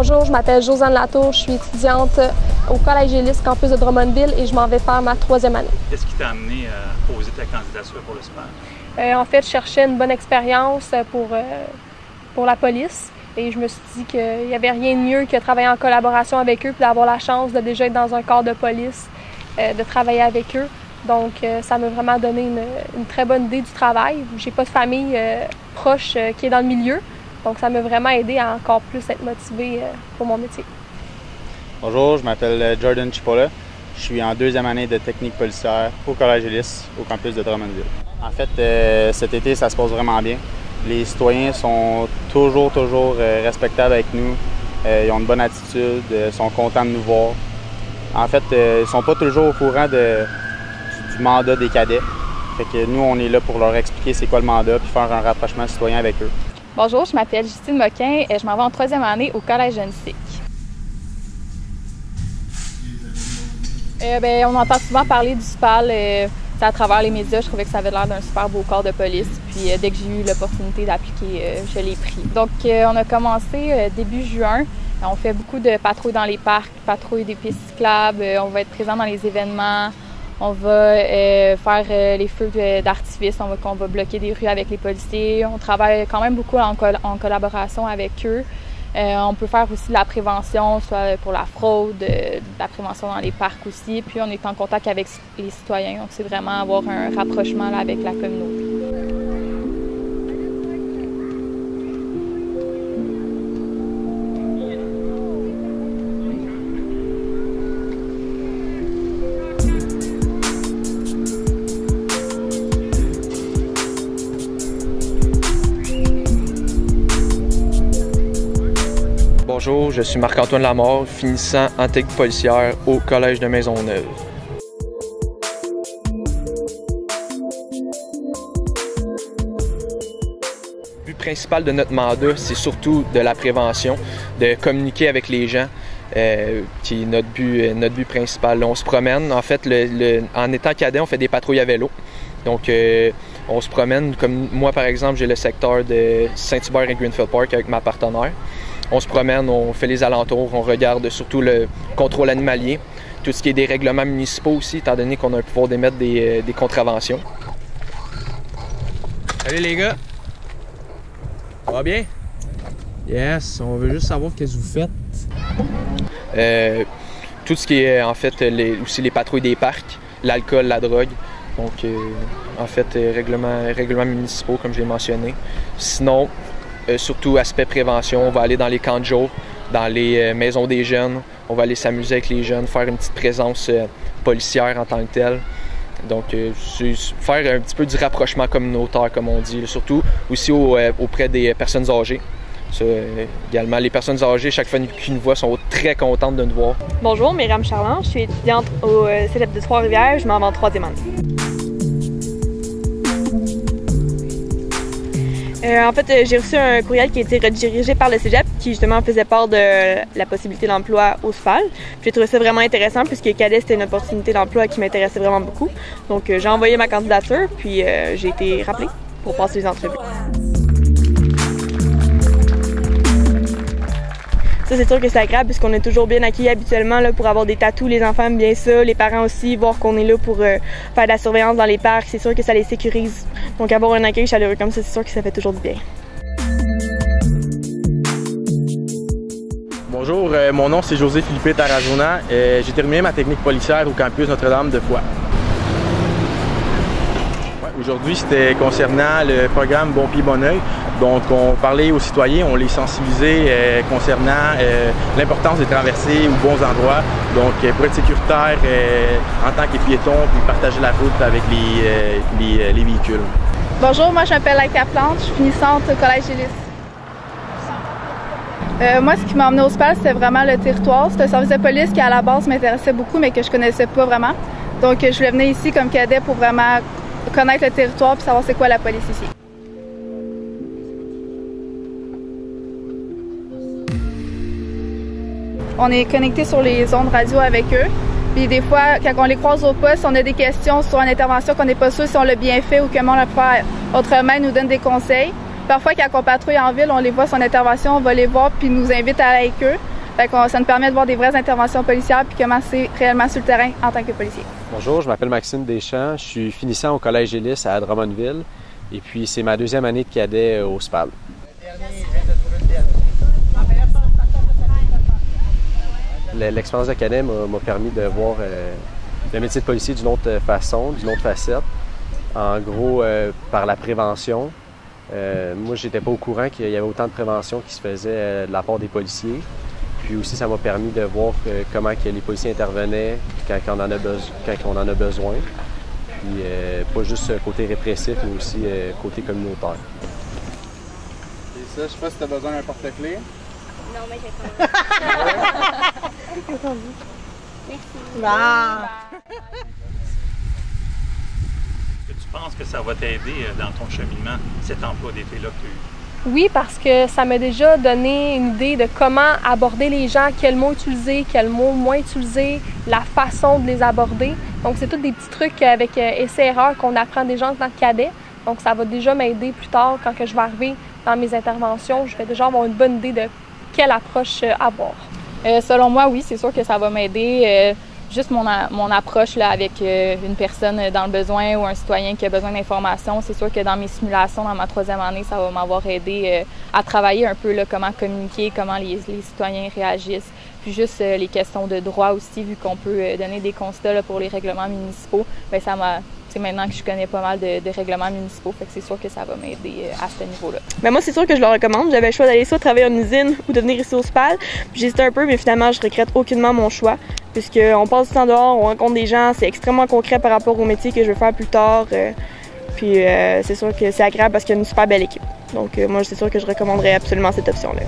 Bonjour, je m'appelle Josiane Latour, je suis étudiante au Collège Élis, campus de Drummondville et je m'en vais faire ma 3e année. Qu'est-ce qui t'a amené à poser ta candidature pour le SPAL? En fait, je cherchais une bonne expérience pour la police et je me suis dit qu'il n'y avait rien de mieux que de travailler en collaboration avec eux et d'avoir la chance de déjà être dans un corps de police, de travailler avec eux. Donc, ça m'a vraiment donné une très bonne idée du travail. J'ai pas de famille proche qui est dans le milieu. Donc, ça m'a vraiment aidé à encore plus être motivée pour mon métier. Bonjour, je m'appelle Jordan Chipola. Je suis en 2e année de technique policière au Collège Élis, au campus de Drummondville. En fait, cet été, ça se passe vraiment bien. Les citoyens sont toujours respectables avec nous. Ils ont une bonne attitude, sont contents de nous voir. En fait, ils ne sont pas toujours au courant du mandat des cadets. Fait que nous, on est là pour leur expliquer c'est quoi le mandat puis faire un rapprochement citoyen avec eux. Bonjour, je m'appelle Justine Moquin et je m'en vais en 3e année au Collège Genesik. On entend souvent parler du SPAL à travers les médias. Je trouvais que ça avait l'air d'un super beau corps de police. Puis dès que j'ai eu l'opportunité d'appliquer, je l'ai pris. Donc on a commencé début juin. On fait beaucoup de patrouilles dans les parcs, patrouilles des pistes cyclables. On va être présent dans les événements. On va faire les feux d'artifice, on va bloquer des rues avec les policiers. On travaille quand même beaucoup en collaboration avec eux. On peut faire aussi de la prévention, soit pour la fraude, de la prévention dans les parcs aussi. Puis on est en contact avec les citoyens, donc c'est vraiment avoir un rapprochement là, avec la communauté. Bonjour, je suis Marc-Antoine Lamort, finissant en technique policière au Collège de Maisonneuve. Le but principal de notre mandat, c'est surtout de la prévention, de communiquer avec les gens, qui est notre but principal. On se promène, en fait, en étant cadet, on fait des patrouilles à vélo. Donc, on se promène, comme moi par exemple, j'ai le secteur de Saint-Hubert et Greenfield Park avec ma partenaire. On se promène, on fait les alentours, on regarde surtout le contrôle animalier, tout ce qui est des règlements municipaux aussi, étant donné qu'on a le pouvoir d'émettre des contraventions. Salut les gars! Ça va bien? Yes, on veut juste savoir qu'est-ce que vous faites. Tout ce qui est en fait aussi les patrouilles des parcs, l'alcool, la drogue. Donc en fait règlements municipaux comme je l'ai mentionné. Sinon, surtout aspect prévention, on va aller dans les camps de jour, dans les maisons des jeunes, on va aller s'amuser avec les jeunes, faire une petite présence policière en tant que telle. Donc faire un petit peu du rapprochement communautaire comme on dit, surtout aussi auprès des personnes âgées. Ça, également, les personnes âgées, chaque fois qu'ils nous voient, sont très contentes de nous voir. Bonjour, Myriam Charland, je suis étudiante au Cégep de Trois-Rivières, je m'en vais en 3e année. En fait, j'ai reçu un courriel qui a été redirigé par le Cégep qui justement faisait part de la possibilité d'emploi au SPAL. J'ai trouvé ça vraiment intéressant puisque cadet c'était une opportunité d'emploi qui m'intéressait vraiment beaucoup. Donc j'ai envoyé ma candidature puis j'ai été rappelée pour passer les entrevues. Ça, c'est sûr que c'est agréable puisqu'on est toujours bien accueillis habituellement là, pour avoir des tatous, les enfants bien ça, les parents aussi, voir qu'on est là pour faire de la surveillance dans les parcs, c'est sûr que ça les sécurise. Donc avoir un accueil chaleureux comme ça, c'est sûr que ça fait toujours du bien. Bonjour, mon nom c'est José Philippe Tarazona. J'ai terminé ma technique policière au campus Notre-Dame de Foix. Aujourd'hui, c'était concernant le programme Bon Pied Bon Oeil. Donc, on parlait aux citoyens, on les sensibilisait concernant l'importance de traverser aux bons endroits. Donc, pour être sécuritaire en tant que piéton, puis partager la route avec les véhicules. Bonjour, moi je m'appelle Laïka Plante, je suis finissante au Collège Élis. Moi, ce qui m'a emmenée au SPAL, c'était vraiment le territoire. C'est un service de police qui, à la base, m'intéressait beaucoup, mais que je connaissais pas vraiment. Donc, je voulais venir ici comme cadet pour vraiment connaître le territoire et savoir c'est quoi la police ici. On est connecté sur les ondes radio avec eux. Puis des fois, quand on les croise au poste, on a des questions sur une intervention qu'on n'est pas sûr si on l'a bien fait ou comment on l'a fait autrement, ils nous donnent des conseils. parfois, quand on patrouille en ville, on les voit son intervention, on va les voir puis nous invite à aller avec eux. Fait que ça nous permet de voir des vraies interventions policières puis comment c'est réellement sur le terrain en tant que policier. Bonjour, je m'appelle Maxime Deschamps, je suis finissant au Collège Élis à Drummondville et puis c'est ma deuxième année de cadet au SPAL. L'expérience de cadet m'a permis de voir le métier de policier d'une autre façon, d'une autre facette. En gros, par la prévention. Moi, j'étais pas au courant qu'il y avait autant de prévention qui se faisait de la part des policiers. Puis aussi, ça m'a permis de voir comment que les policiers intervenaient quand on en a besoin. Puis pas juste côté répressif, mais aussi côté communautaire. Et ça, je sais pas si tu as besoin d'un porte-clés. Non, mais j'ai pas. Merci. Ah. Est-ce que tu penses que ça va t'aider dans ton cheminement, cet emploi d'été-là que tu as eu? Oui, parce que ça m'a déjà donné une idée de comment aborder les gens, quels mots utiliser, quels mots moins utiliser, la façon de les aborder. Donc, c'est tous des petits trucs avec essai-erreur qu'on apprend déjà en tant que cadet. Donc, ça va déjà m'aider plus tard quand je vais arriver dans mes interventions. Je vais déjà avoir une bonne idée de quelle approche avoir. Selon moi, oui, c'est sûr que ça va m'aider. Juste mon approche là, avec une personne dans le besoin ou un citoyen qui a besoin d'informations, c'est sûr que dans mes simulations, dans ma 3e année, ça va m'avoir aidé à travailler un peu là, comment communiquer, comment les citoyens réagissent. Puis juste les questions de droit aussi, vu qu'on peut donner des constats là, pour les règlements municipaux, bien, ça m'a... Maintenant que je connais pas mal de règlements municipaux, fait que c'est sûr que ça va m'aider à ce niveau-là. Mais moi, c'est sûr que je le recommande. J'avais le choix d'aller soit travailler en usine ou de venir ici au SPAL. J'hésitais un peu, mais finalement, je regrette aucunement mon choix. Puisqu'on passe du temps dehors, on rencontre des gens, c'est extrêmement concret par rapport au métier que je veux faire plus tard. Puis c'est sûr que c'est agréable parce qu'il y a une super belle équipe. Donc moi, c'est sûr que je recommanderais absolument cette option-là.